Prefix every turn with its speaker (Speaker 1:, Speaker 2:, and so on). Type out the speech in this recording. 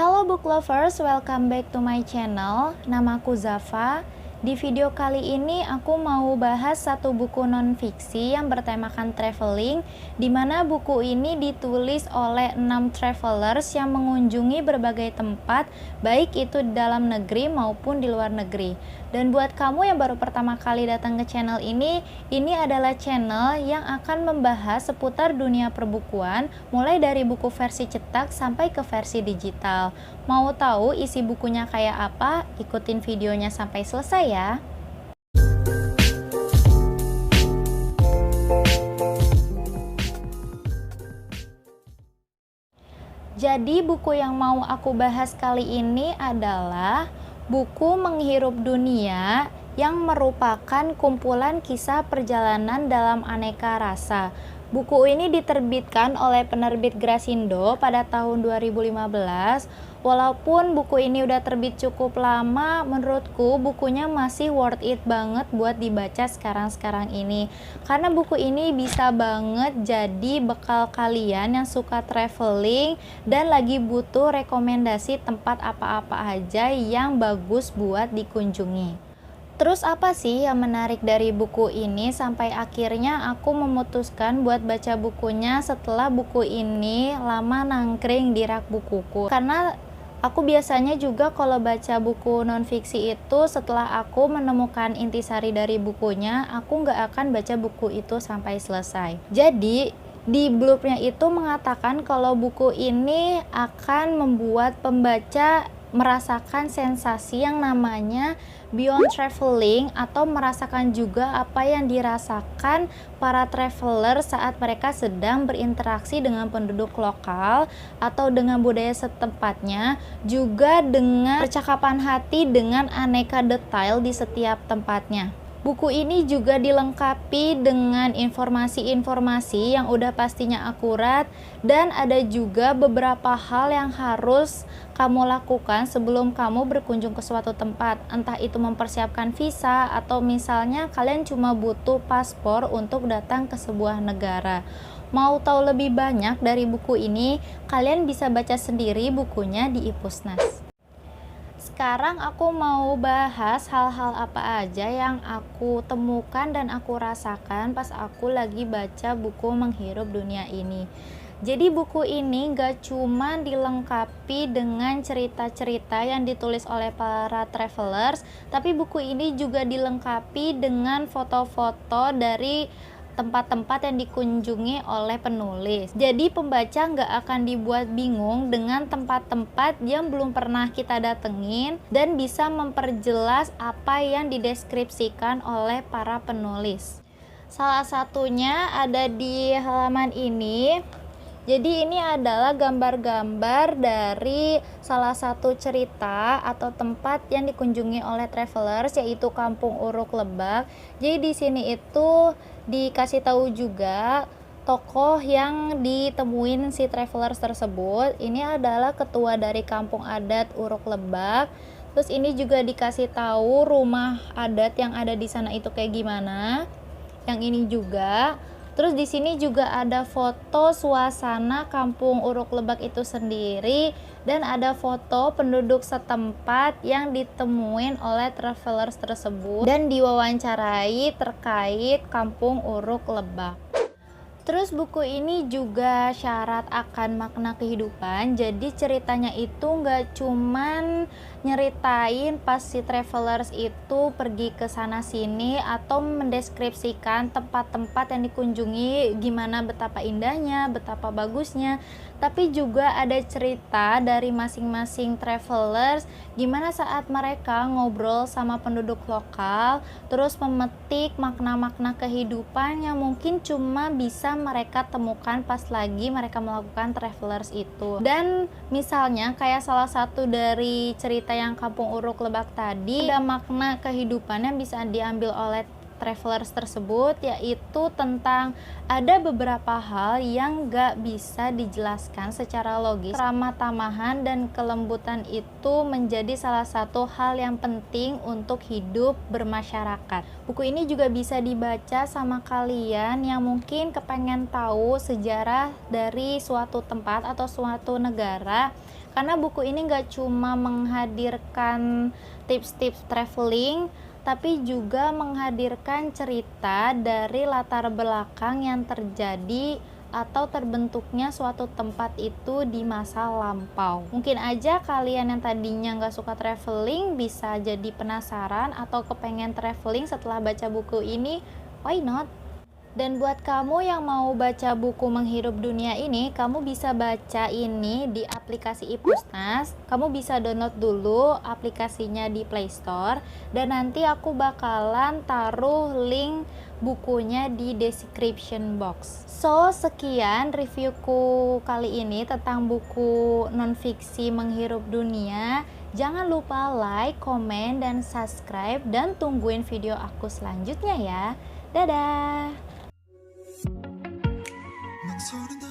Speaker 1: Halo book lovers, welcome back to my channel. Namaku Zafa. Di video kali ini aku mau bahas satu buku non-fiksi yang bertemakan traveling, di mana buku ini ditulis oleh 6 travelers yang mengunjungi berbagai tempat, baik itu di dalam negeri maupun di luar negeri. Dan buat kamu yang baru pertama kali datang ke channel ini adalah channel yang akan membahas seputar dunia perbukuan, mulai dari buku versi cetak sampai ke versi digital. Mau tahu isi bukunya kayak apa? Ikutin videonya sampai selesai ya. Jadi buku yang mau aku bahas kali ini adalah buku Menghirup Dunia, yang merupakan kumpulan kisah perjalanan dalam aneka rasa. Buku ini diterbitkan oleh penerbit Grasindo pada tahun 2015. Walaupun buku ini udah terbit cukup lama, menurutku bukunya masih worth it banget buat dibaca sekarang-sekarang ini. Karena buku ini bisa banget jadi bekal kalian yang suka traveling dan lagi butuh rekomendasi tempat apa-apa aja yang bagus buat dikunjungi. Terus apa sih yang menarik dari buku ini sampai akhirnya aku memutuskan buat baca bukunya setelah buku ini lama nangkring di rak bukuku? Karena aku biasanya juga kalau baca buku non-fiksi itu setelah aku menemukan intisari dari bukunya, aku nggak akan baca buku itu sampai selesai. Jadi di blurbnya itu mengatakan kalau buku ini akan membuat pembaca merasakan sensasi yang namanya beyond traveling, atau merasakan juga apa yang dirasakan para traveler saat mereka sedang berinteraksi dengan penduduk lokal atau dengan budaya setempatnya, juga dengan percakapan hati dengan aneka detail di setiap tempatnya. Buku ini juga dilengkapi dengan informasi-informasi yang udah pastinya akurat, dan ada juga beberapa hal yang harus kamu lakukan sebelum kamu berkunjung ke suatu tempat, entah itu mempersiapkan visa atau misalnya kalian cuma butuh paspor untuk datang ke sebuah negara. Mau tahu lebih banyak dari buku ini, kalian bisa baca sendiri bukunya di Ipusnas. Sekarang aku mau bahas hal-hal apa aja yang aku temukan dan aku rasakan pas aku lagi baca buku Menghirup Dunia ini. Jadi buku ini gak cuma dilengkapi dengan cerita-cerita yang ditulis oleh para travelers, tapi buku ini juga dilengkapi dengan foto-foto dari tempat-tempat yang dikunjungi oleh penulis. Jadi pembaca nggak akan dibuat bingung dengan tempat-tempat yang belum pernah kita datengin, dan bisa memperjelas apa yang dideskripsikan oleh para penulis. Salah satunya ada di halaman ini. Jadi ini adalah gambar-gambar dari salah satu cerita atau tempat yang dikunjungi oleh travelers, yaitu Kampung Uruk Lebak. Jadi di sini itu dikasih tahu juga tokoh yang ditemuin si travelers tersebut. Ini adalah ketua dari kampung adat Uruk Lebak. Terus ini juga dikasih tahu rumah adat yang ada di sana itu kayak gimana. Yang ini juga. Terus di sini juga ada foto suasana Kampung Uruk Lebak itu sendiri, dan ada foto penduduk setempat yang ditemuin oleh travelers tersebut dan diwawancarai terkait Kampung Uruk Lebak. Terus buku ini juga syarat akan makna kehidupan. Jadi ceritanya itu nggak cuman nyeritain pas si travelers itu pergi ke sana sini atau mendeskripsikan tempat-tempat yang dikunjungi gimana betapa indahnya, betapa bagusnya, tapi juga ada cerita dari masing-masing travelers gimana saat mereka ngobrol sama penduduk lokal, terus memetik makna-makna kehidupan yang mungkin cuma bisa mereka temukan pas lagi mereka melakukan travelers itu. Dan misalnya kayak salah satu dari cerita yang Kampung Uruk Lebak tadi, ada makna kehidupan yang bisa diambil oleh Travelers tersebut, yaitu tentang ada beberapa hal yang gak bisa dijelaskan secara logis. Keramah tamahan dan kelembutan itu menjadi salah satu hal yang penting untuk hidup bermasyarakat. Buku ini juga bisa dibaca sama kalian yang mungkin kepengen tahu sejarah dari suatu tempat atau suatu negara, karena buku ini gak cuma menghadirkan tips-tips traveling, tapi juga menghadirkan cerita dari latar belakang yang terjadi atau terbentuknya suatu tempat itu di masa lampau. Mungkin aja kalian yang tadinya nggak suka traveling bisa jadi penasaran atau kepengen traveling setelah baca buku ini. Why not? Dan buat kamu yang mau baca buku Menghirup Dunia ini, kamu bisa baca ini di aplikasi iPusnas. Kamu bisa download dulu aplikasinya di Play Store, dan nanti aku bakalan taruh link bukunya di description box. So, sekian reviewku kali ini tentang buku non-fiksi Menghirup Dunia. Jangan lupa like, komen, dan subscribe, dan tungguin video aku selanjutnya ya. Dadah!
Speaker 2: 망설인다